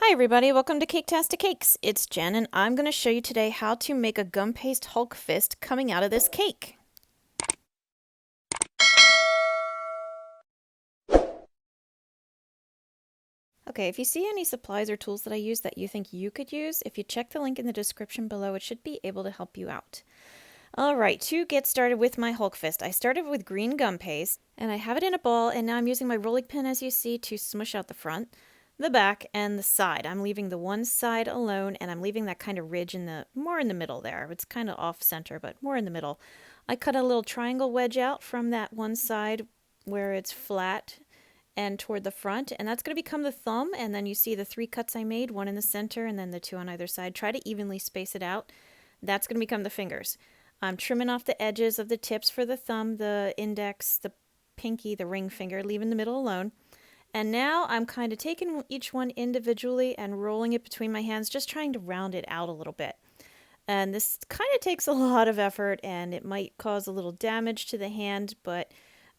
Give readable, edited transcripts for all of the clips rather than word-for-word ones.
Hi everybody, welcome to Caketastic Cakes. It's Jen and I'm going to show you today how to make a gum paste Hulk fist coming out of this cake. Okay, if you see any supplies or tools that I use that you think you could use, if you check the link in the description below, it should be able to help you out. Alright, to get started with my Hulk fist, I started with green gum paste and I have it in a ball, and now I'm using my rolling pin as you see to smush out the front, the back, and the side. I'm leaving the one side alone, and I'm leaving that kind of ridge more in the middle there. It's kind of off center, but more in the middle. I cut a little triangle wedge out from that one side where it's flat and toward the front, and that's going to become the thumb. And then you see the three cuts I made, one in the center and then the two on either side. Try to evenly space it out. That's going to become the fingers. I'm trimming off the edges of the tips for the thumb, the index, the pinky, the ring finger, leaving the middle alone. And now I'm kind of taking each one individually and rolling it between my hands, just trying to round it out a little bit. And this kind of takes a lot of effort, and it might cause a little damage to the hand, but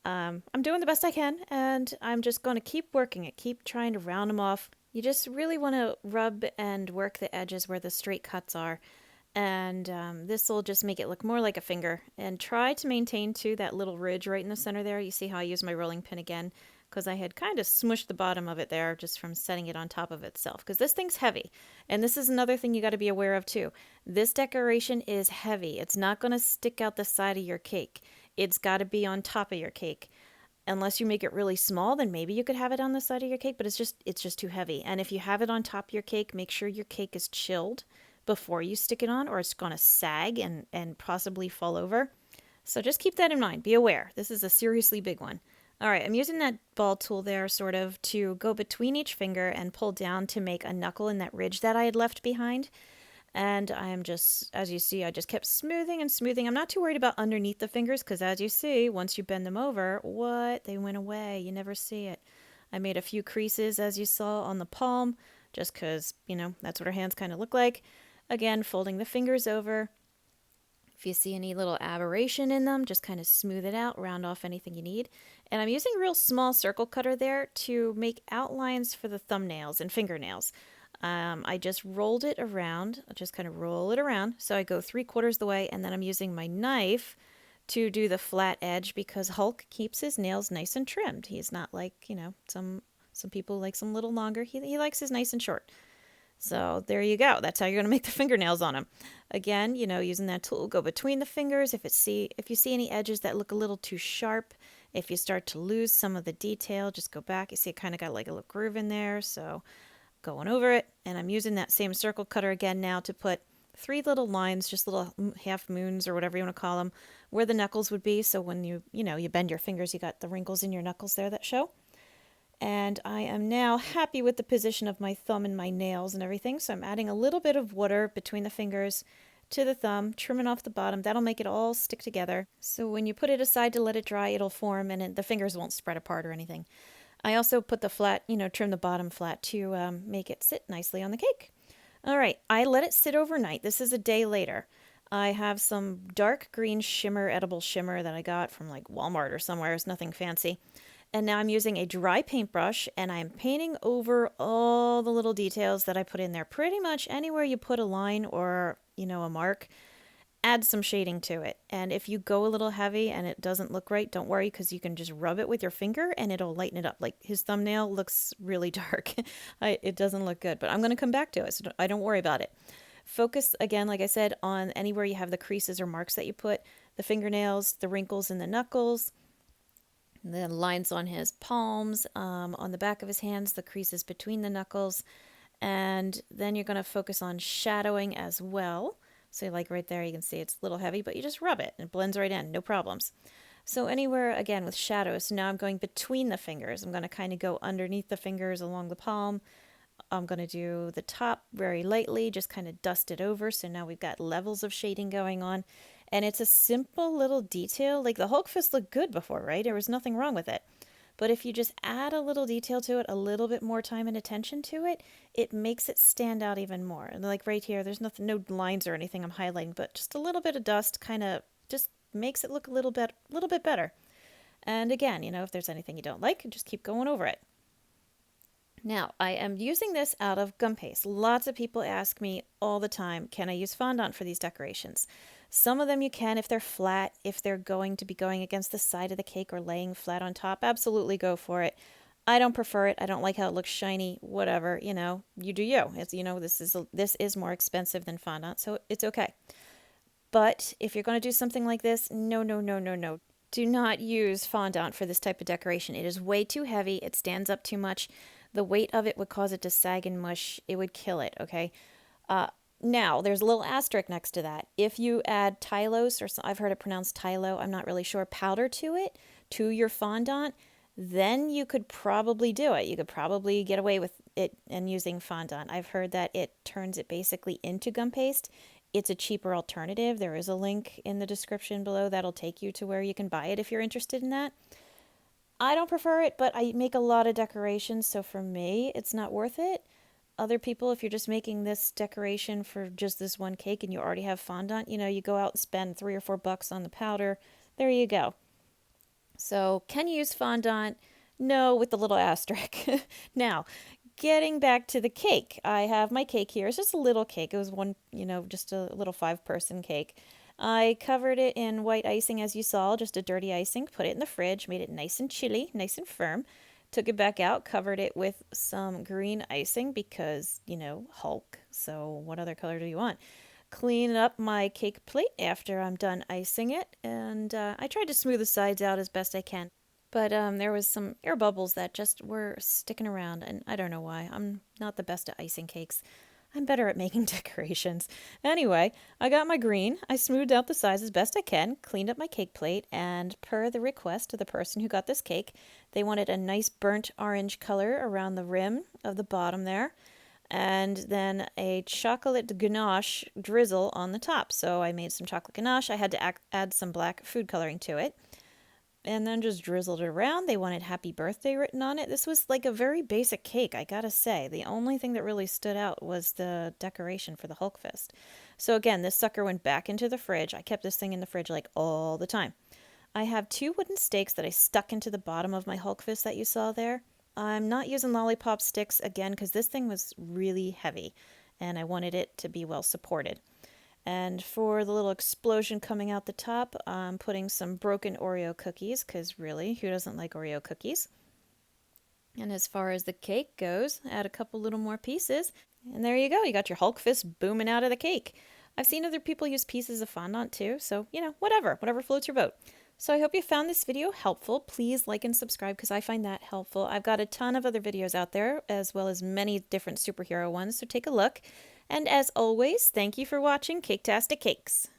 I'm doing the best I can, and I'm just going to keep working it, keep trying to round them off. You just really want to rub and work the edges where the straight cuts are, and this will just make it look more like a finger. And try to maintain too that little ridge right in the center there. You see how I use my rolling pin again, because I had kind of smushed the bottom of it there just from setting it on top of itself, because this thing's heavy. And this is another thing you got to be aware of too. This decoration is heavy. It's not going to stick out the side of your cake. It's got to be on top of your cake. Unless you make it really small, then maybe you could have it on the side of your cake, but it's just too heavy. And if you have it on top of your cake, make sure your cake is chilled before you stick it on, or it's going to sag and possibly fall over. So just keep that in mind. Be aware. This is a seriously big one. All right, I'm using that ball tool there sort of to go between each finger and pull down to make a knuckle in that ridge that I had left behind. And I am just, as you see, I just kept smoothing and smoothing. I'm not too worried about underneath the fingers because, as you see, once you bend them over, they went away. You never see it. I made a few creases, as you saw, on the palm, just because, that's what our hands kind of look like. Again, folding the fingers over. If you see any little aberration in them, just kind of smooth it out, round off anything you need. And I'm using a real small circle cutter there to make outlines for the thumbnails and fingernails. I just rolled it around, I just kind of roll it around. So I go 3/4 the way, and then I'm using my knife to do the flat edge because Hulk keeps his nails nice and trimmed. He's not like, some people like them a little longer. He likes his nice and short. So there you go. That's how you're going to make the fingernails on him. Again, using that tool, go between the fingers. If you see any edges that look a little too sharp, if you start to lose some of the detail, just go back. You see it kind of got like a little groove in there. So going over it, and I'm using that same circle cutter again now to put 3 little lines, just little half moons or whatever you want to call them, where the knuckles would be. So when you bend your fingers, you got the wrinkles in your knuckles there that show. And I am now happy with the position of my thumb and my nails and everything. So I'm adding a little bit of water between the fingers to the thumb, trimming off the bottom. That'll make it all stick together. So when you put it aside to let it dry, it'll form and the fingers won't spread apart or anything. I also put the flat, trim the bottom flat to make it sit nicely on the cake. All right, I let it sit overnight. This is a day later. I have some dark green shimmer, edible shimmer that I got from like Walmart or somewhere. It's nothing fancy. And now I'm using a dry paintbrush, and I'm painting over all the little details that I put in there. Pretty much anywhere you put a line or, a mark, add some shading to it. And if you go a little heavy and it doesn't look right, don't worry, because you can just rub it with your finger and it'll lighten it up. Like his thumbnail looks really dark. It doesn't look good, but I'm going to come back to it, so I don't worry about it. Focus, again, like I said, on anywhere you have the creases or marks that you put, the fingernails, the wrinkles in the knuckles, the lines on his palms, on the back of his hands, the creases between the knuckles. And then you're going to focus on shadowing as well. So like right there, you can see it's a little heavy, but you just rub it and it blends right in, no problems. So anywhere, again, with shadows, so now I'm going between the fingers. I'm going to kind of go underneath the fingers along the palm. I'm going to do the top very lightly, just kind of dust it over. So now we've got levels of shading going on. And it's a simple little detail. Like the Hulk fist looked good before, right? There was nothing wrong with it. But if you just add a little detail to it, a little bit more time and attention to it, it makes it stand out even more. And like right here, there's nothing, no lines or anything I'm highlighting, but just a little bit of dust kind of just makes it look a little bit better. And again, if there's anything you don't like, just keep going over it. Now, I am using this out of gum paste. Lots of people ask me all the time, can I use fondant for these decorations? Some of them you can if they're flat, if they're going to be going against the side of the cake or laying flat on top, absolutely go for it. I don't prefer it. I don't like how it looks shiny, whatever, you do you. This is more expensive than fondant, so it's okay. But if you're going to do something like this, no, no, no, no, no. Do not use fondant for this type of decoration. It is way too heavy. It stands up too much. The weight of it would cause it to sag and mush. It would kill it, okay? Now, there's a little asterisk next to that. If you add Tylos, or I've heard it pronounced Tylo, I'm not really sure, powder to it, to your fondant, then you could probably do it. You could probably get away with it and using fondant. I've heard that it turns it basically into gum paste. It's a cheaper alternative. There is a link in the description below that'll take you to where you can buy it if you're interested in that. I don't prefer it, but I make a lot of decorations, so for me, it's not worth it. Other people, if you're just making this decoration for just this one cake and you already have fondant, you go out and spend $3 or $4 on the powder. There you go. So, can you use fondant? No, with the little asterisk. Now, getting back to the cake, I have my cake here. It's just a little cake. It was one, just a little 5-person cake. I covered it in white icing, as you saw, just a dirty icing, put it in the fridge, made it nice and chilly, nice and firm. Took it back out, covered it with some green icing because, Hulk. So, what other color do you want? Clean up my cake plate after I'm done icing it, and I tried to smooth the sides out as best I can. But there was some air bubbles that just were sticking around, and I don't know why. I'm not the best at icing cakes. I'm better at making decorations. Anyway, I got my green. I smoothed out the sides as best I can, cleaned up my cake plate, and per the request of the person who got this cake, they wanted a nice burnt orange color around the rim of the bottom there, and then a chocolate ganache drizzle on the top. So I made some chocolate ganache. I had to add some black food coloring to it and then just drizzled it around. They wanted happy birthday written on it. This was like a very basic cake, I gotta say. The only thing that really stood out was the decoration for the Hulk fist. So again, this sucker went back into the fridge. I kept this thing in the fridge like all the time. I have 2 wooden stakes that I stuck into the bottom of my Hulk fist that you saw there. I'm not using lollipop sticks again because this thing was really heavy and I wanted it to be well supported. And for the little explosion coming out the top, I'm putting some broken Oreo cookies, because really, who doesn't like Oreo cookies? And as far as the cake goes, add a couple little more pieces. And there you go, you got your Hulk fist booming out of the cake. I've seen other people use pieces of fondant too, so, whatever floats your boat. So I hope you found this video helpful. Please like and subscribe because I find that helpful. I've got a ton of other videos out there, as well as many different superhero ones, so take a look. And as always, thank you for watching Caketastic Cakes.